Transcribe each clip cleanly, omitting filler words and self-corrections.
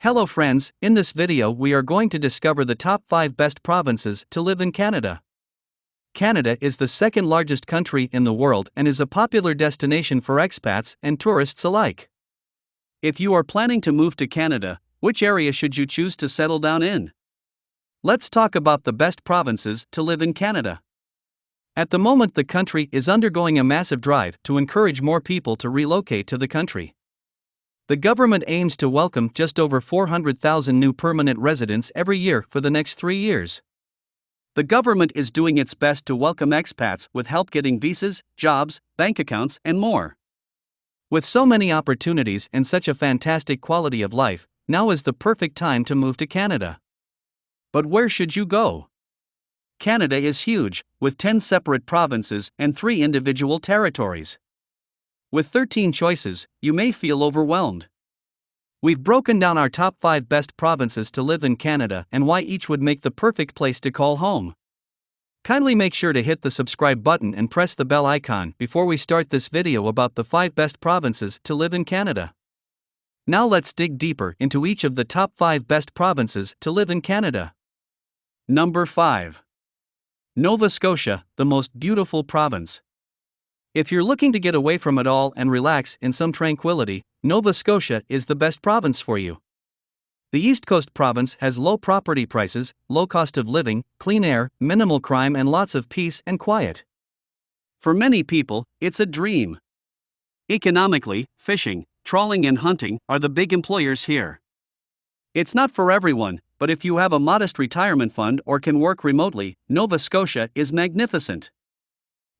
Hello friends, in this video we are going to discover the top 5 best provinces to live in Canada. Canada is the second largest country in the world and is a popular destination for expats and tourists alike. If you are planning to move to Canada, which area should you choose to settle down in? Let's talk about the best provinces to live in Canada. At the moment, the country is undergoing a massive drive to encourage more people to relocate to the country. The government aims to welcome just over 400,000 new permanent residents every year for the next 3 years. The government is doing its best to welcome expats with help getting visas, jobs, bank accounts, and more. With so many opportunities and such a fantastic quality of life, now is the perfect time to move to Canada. But where should you go? Canada is huge, with 10 separate provinces and 3 individual territories. With 13 choices, you may feel overwhelmed. We've broken down our top 5 best provinces to live in Canada and why each would make the perfect place to call home. Kindly make sure to hit the subscribe button and press the bell icon before we start this video about the 5 best provinces to live in Canada. Now let's dig deeper into each of the top 5 best provinces to live in Canada. Number 5. Nova Scotia, the most beautiful province. If you're looking to get away from it all and relax in some tranquility, Nova Scotia is the best province for you. The East Coast province has low property prices, low cost of living, clean air, minimal crime, and lots of peace and quiet. For many people, it's a dream. Economically, fishing, trawling, and hunting are the big employers here. It's not for everyone, but if you have a modest retirement fund or can work remotely, Nova Scotia is magnificent.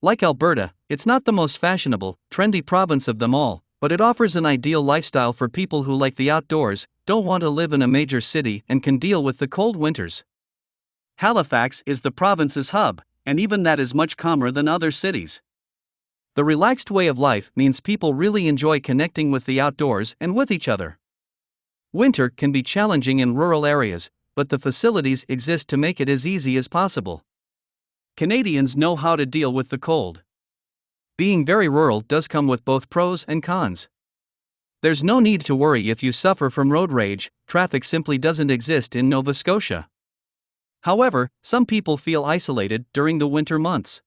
Like Alberta, it's not the most fashionable, trendy province of them all, but it offers an ideal lifestyle for people who like the outdoors, don't want to live in a major city, and can deal with the cold winters. Halifax is the province's hub, and even that is much calmer than other cities. The relaxed way of life means people really enjoy connecting with the outdoors and with each other. Winter can be challenging in rural areas, but the facilities exist to make it as easy as possible. Canadians know how to deal with the cold. Being very rural does come with both pros and cons. There's no need to worry if you suffer from road rage, traffic simply doesn't exist in Nova Scotia. However, some people feel isolated during the winter months.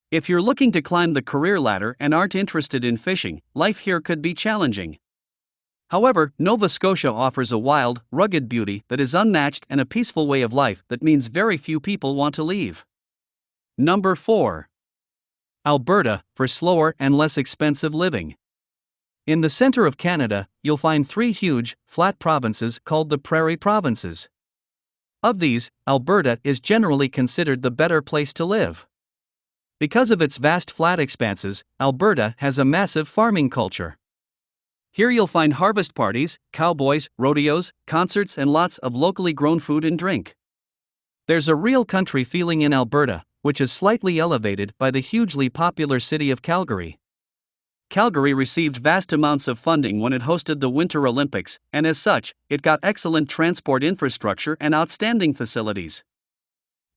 If you're looking to climb the career ladder and aren't interested in fishing, life here could be challenging. However, Nova Scotia offers a wild, rugged beauty that is unmatched and a peaceful way of life that means very few people want to leave. Number 4. Alberta, for slower and less expensive living. In the center of Canada, you'll find 3 huge, flat provinces called the Prairie Provinces. Of these, Alberta is generally considered the better place to live. Because of its vast flat expanses, Alberta has a massive farming culture. Here you'll find harvest parties, cowboys, rodeos, concerts, and lots of locally grown food and drink. There's a real country feeling in Alberta, which is slightly elevated by the hugely popular city of Calgary. Calgary received vast amounts of funding when it hosted the Winter Olympics, and as such, it got excellent transport infrastructure and outstanding facilities.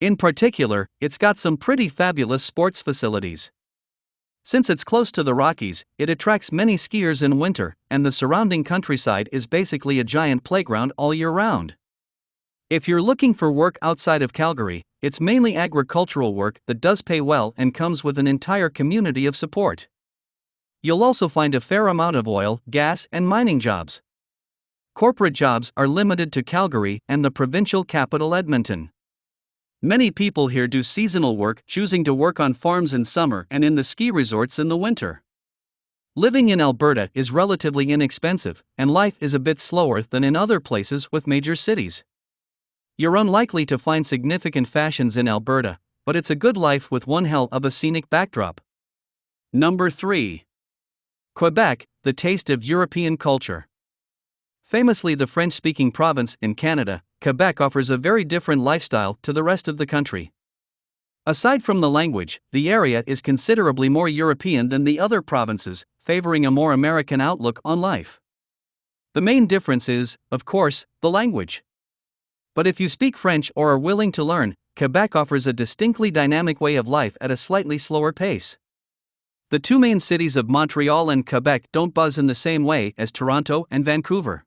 In particular, it's got some pretty fabulous sports facilities. Since it's close to the Rockies, it attracts many skiers in winter, and the surrounding countryside is basically a giant playground all year round. If you're looking for work outside of Calgary, it's mainly agricultural work that does pay well and comes with an entire community of support. You'll also find a fair amount of oil, gas, and mining jobs. Corporate jobs are limited to Calgary and the provincial capital Edmonton. Many people here do seasonal work, choosing to work on farms in summer and in the ski resorts in the winter. Living in Alberta is relatively inexpensive, and life is a bit slower than in other places with major cities. You're unlikely to find significant fashions in Alberta, but it's a good life with one hell of a scenic backdrop. Number 3. Quebec, the taste of European culture. Famously the French-speaking province in Canada, Quebec offers a very different lifestyle to the rest of the country. Aside from the language, the area is considerably more European than the other provinces, favoring a more American outlook on life. The main difference is, of course, the language. But if you speak French or are willing to learn, Quebec offers a distinctly dynamic way of life at a slightly slower pace. The 2 main cities of Montreal and Quebec don't buzz in the same way as Toronto and Vancouver.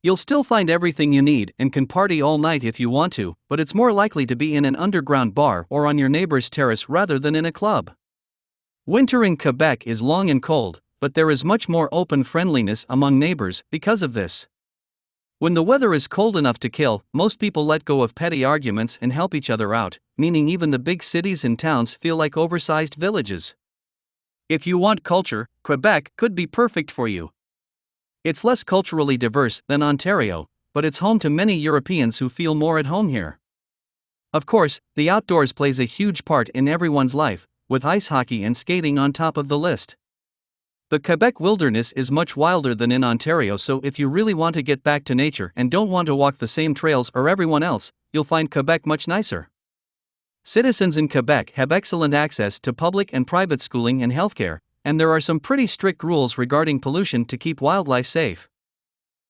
You'll still find everything you need and can party all night if you want to, but it's more likely to be in an underground bar or on your neighbor's terrace rather than in a club. Winter in Quebec is long and cold, but there is much more open friendliness among neighbors because of this. When the weather is cold enough to kill, most people let go of petty arguments and help each other out, meaning even the big cities and towns feel like oversized villages. If you want culture, Quebec could be perfect for you. It's less culturally diverse than Ontario, but it's home to many Europeans who feel more at home here. Of course, the outdoors plays a huge part in everyone's life, with ice hockey and skating on top of the list. The Quebec wilderness is much wilder than in Ontario, so if you really want to get back to nature and don't want to walk the same trails as everyone else, you'll find Quebec much nicer. Citizens in Quebec have excellent access to public and private schooling and healthcare, and there are some pretty strict rules regarding pollution to keep wildlife safe.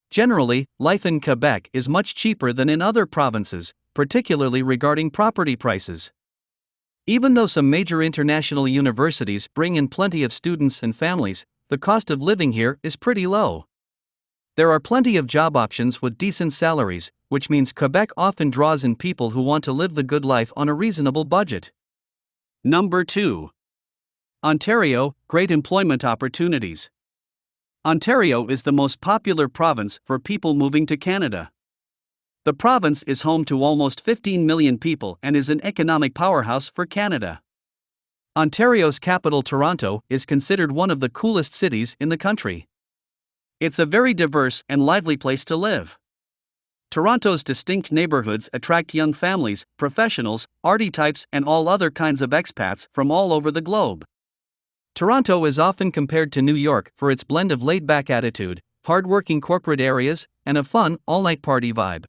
Generally, life in Quebec is much cheaper than in other provinces, particularly regarding property prices. Even though some major international universities bring in plenty of students and families, the cost of living here is pretty low. There are plenty of job options with decent salaries, which means Quebec often draws in people who want to live the good life on a reasonable budget. Number 2. Ontario, great employment opportunities. Ontario is the most popular province for people moving to Canada. The province is home to almost 15 million people and is an economic powerhouse for Canada. Ontario's capital, Toronto, is considered one of the coolest cities in the country. It's a very diverse and lively place to live. Toronto's distinct neighborhoods attract young families, professionals, arty types, and all other kinds of expats from all over the globe. Toronto is often compared to New York for its blend of laid-back attitude, hard-working corporate areas, and a fun, all-night party vibe.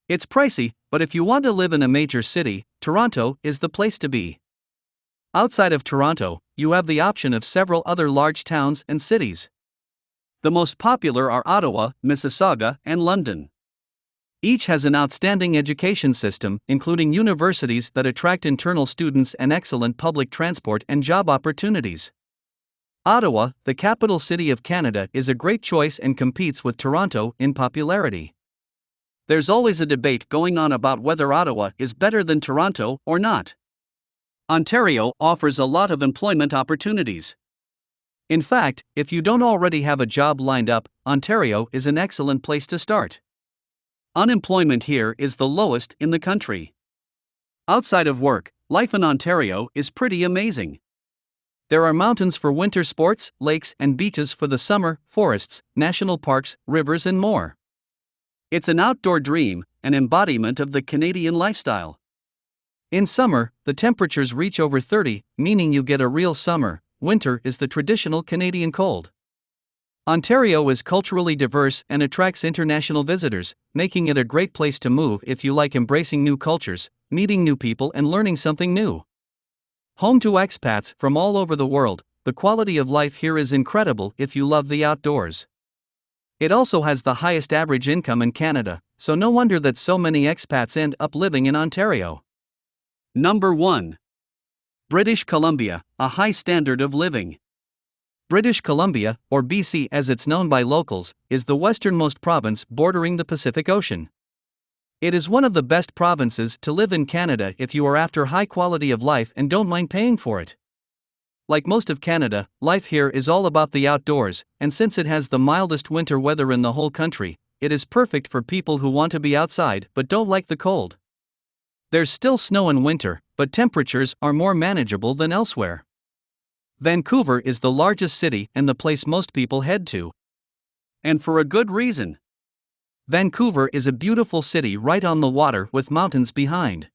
It's pricey, but if you want to live in a major city, Toronto is the place to be. Outside of Toronto, you have the option of several other large towns and cities. The most popular are Ottawa, Mississauga, and London. Each has an outstanding education system, including universities that attract internal students and excellent public transport and job opportunities. Ottawa, the capital city of Canada, is a great choice and competes with Toronto in popularity. There's always a debate going on about whether Ottawa is better than Toronto or not. Ontario offers a lot of employment opportunities. In fact, if you don't already have a job lined up, Ontario is an excellent place to start. Unemployment here is the lowest in the country. Outside of work, life in Ontario is pretty amazing. There are mountains for winter sports, lakes and beaches for the summer, forests, national parks, rivers, and more. It's an outdoor dream, an embodiment of the Canadian lifestyle. In summer, the temperatures reach over 30, meaning you get a real summer. Winter is the traditional Canadian cold. Ontario is culturally diverse and attracts international visitors, making it a great place to move if you like embracing new cultures, meeting new people, and learning something new. Home to expats from all over the world, the quality of life here is incredible if you love the outdoors. It also has the highest average income in Canada, so no wonder that so many expats end up living in Ontario. Number 1. British Columbia, a high standard of living. British Columbia, or BC as it's known by locals, is the westernmost province bordering the Pacific Ocean. It is one of the best provinces to live in Canada if you are after high quality of life and don't mind paying for it. Like most of Canada, life here is all about the outdoors, and since it has the mildest winter weather in the whole country, it is perfect for people who want to be outside but don't like the cold. There's still snow in winter, but temperatures are more manageable than elsewhere. Vancouver is the largest city and the place most people head to. And for a good reason. Vancouver is a beautiful city right on the water with mountains behind.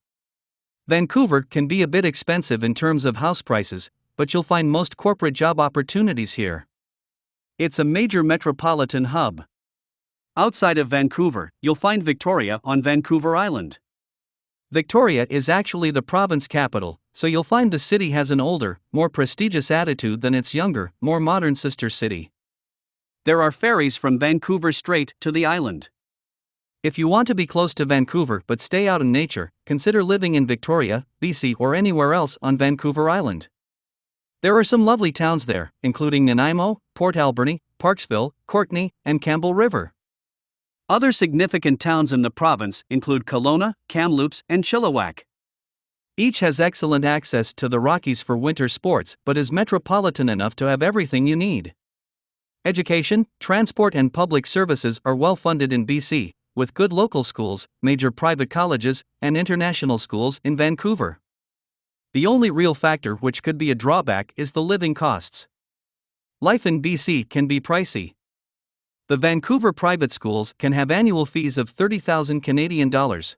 Vancouver can be a bit expensive in terms of house prices, but you'll find most corporate job opportunities here. It's a major metropolitan hub. Outside of Vancouver, you'll find Victoria on Vancouver Island. Victoria is actually the province capital, so you'll find the city has an older, more prestigious attitude than its younger, more modern sister city. There are ferries from Vancouver straight to the island. If you want to be close to Vancouver but stay out in nature, consider living in Victoria, BC, or anywhere else on Vancouver Island. There are some lovely towns there, including Nanaimo, Port Alberni, Parksville, Courtenay, and Campbell River. Other significant towns in the province include Kelowna, Kamloops, and Chilliwack. Each has excellent access to the Rockies for winter sports but is metropolitan enough to have everything you need. Education, transport, and public services are well funded in BC, with good local schools, major private colleges, and international schools in Vancouver. The only real factor which could be a drawback is the living costs. Life in BC can be pricey. The Vancouver private schools can have annual fees of 30,000 Canadian dollars.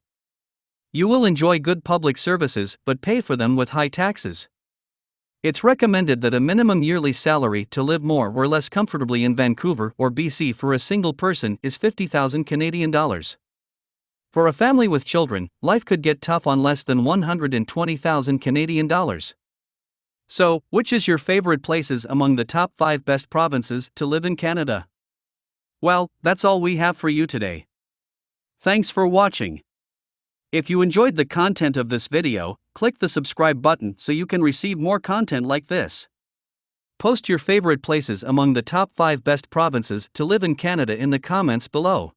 You will enjoy good public services but pay for them with high taxes. It's recommended that a minimum yearly salary to live more or less comfortably in Vancouver or BC for a single person is 50,000 Canadian dollars. For a family with children, life could get tough on less than 120,000 Canadian dollars. So, which is your favorite places among the top 5 best provinces to live in Canada? Well, that's all we have for you today. Thanks for watching. If you enjoyed the content of this video, click the subscribe button so you can receive more content like this. Post your favorite places among the top 5 best provinces to live in Canada in the comments below.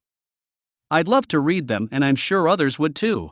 I'd love to read them and I'm sure others would too.